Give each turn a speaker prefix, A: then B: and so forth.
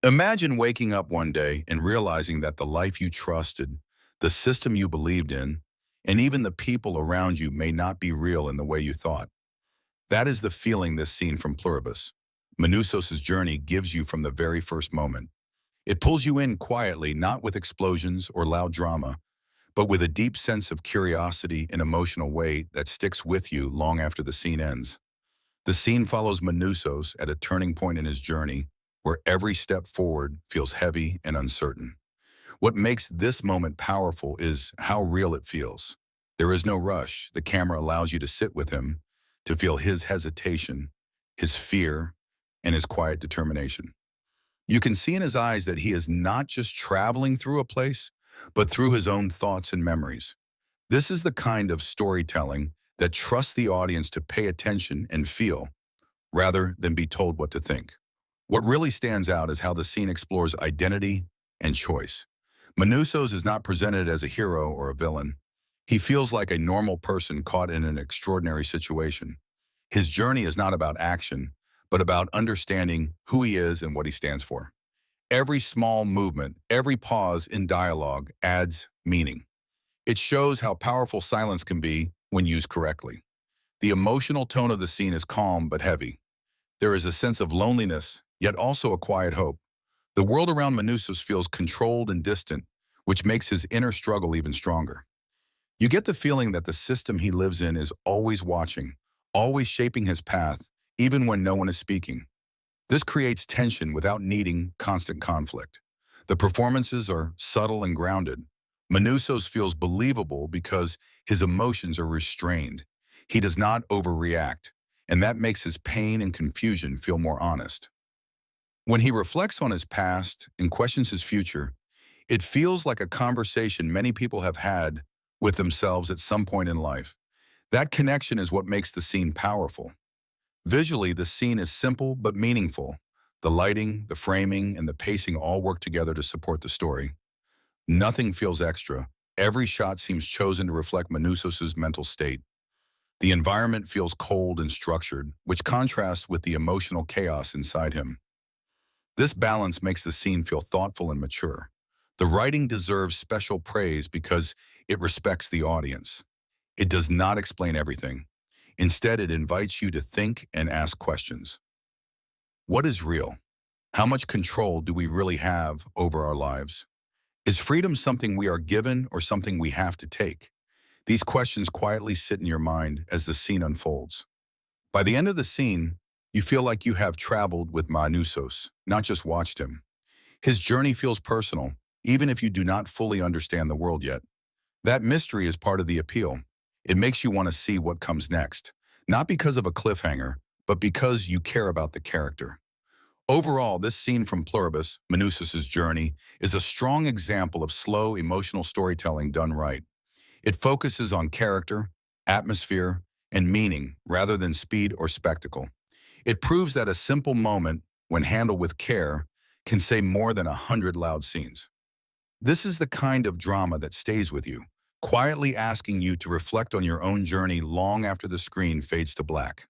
A: Imagine waking up one day and realizing that the life you trusted, the system you believed in, and even the people around you may not be real in the way you thought. That is the feeling this scene from Pluribus, Manousos' journey, gives you from the very first moment. It pulls you in quietly, not with explosions or loud drama, but with a deep sense of curiosity and emotional weight that sticks with you long after the scene ends. The scene follows Manousos at a turning point in his journey where every step forward feels heavy and uncertain. What makes this moment powerful is how real it feels. There is no rush. The camera allows you to sit with him, to feel his hesitation, his fear, and his quiet determination. You can see in his eyes that he is not just traveling through a place, but through his own thoughts and memories. This is the kind of storytelling that trusts the audience to pay attention and feel, rather than be told what to think. What really stands out is how the scene explores identity and choice. Manousos is not presented as a hero or a villain. He feels like a normal person caught in an extraordinary situation. His journey is not about action, but about understanding who he is and what he stands for. Every small movement, every pause in dialogue adds meaning. It shows how powerful silence can be when used correctly. The emotional tone of the scene is calm but heavy. There is a sense of loneliness, yet also a quiet hope. The world around Manousos feels controlled and distant, which makes his inner struggle even stronger. You get the feeling that the system he lives in is always watching, always shaping his path, even when no one is speaking. This creates tension without needing constant conflict. The performances are subtle and grounded. Manousos feels believable because his emotions are restrained. He does not overreact, and that makes his pain and confusion feel more honest. When he reflects on his past and questions his future, it feels like a conversation many people have had with themselves at some point in life. That connection is what makes the scene powerful. Visually, the scene is simple but meaningful. The lighting, the framing, and the pacing all work together to support the story. Nothing feels extra. Every shot seems chosen to reflect Manousos' mental state. The environment feels cold and structured, which contrasts with the emotional chaos inside him. This balance makes the scene feel thoughtful and mature. The writing deserves special praise because it respects the audience. It does not explain everything. Instead, it invites you to think and ask questions. What is real? How much control do we really have over our lives? Is freedom something we are given or something we have to take? These questions quietly sit in your mind as the scene unfolds. By the end of the scene, you feel like you have traveled with Manousos, not just watched him. His journey feels personal, even if you do not fully understand the world yet. That mystery is part of the appeal. It makes you want to see what comes next, not because of a cliffhanger, but because you care about the character. Overall, this scene from Pluribus, Manousos' journey, is a strong example of slow, emotional storytelling done right. It focuses on character, atmosphere, and meaning rather than speed or spectacle. It proves that a simple moment, when handled with care, can say more than 100 loud scenes. This is the kind of drama that stays with you, quietly asking you to reflect on your own journey long after the screen fades to black.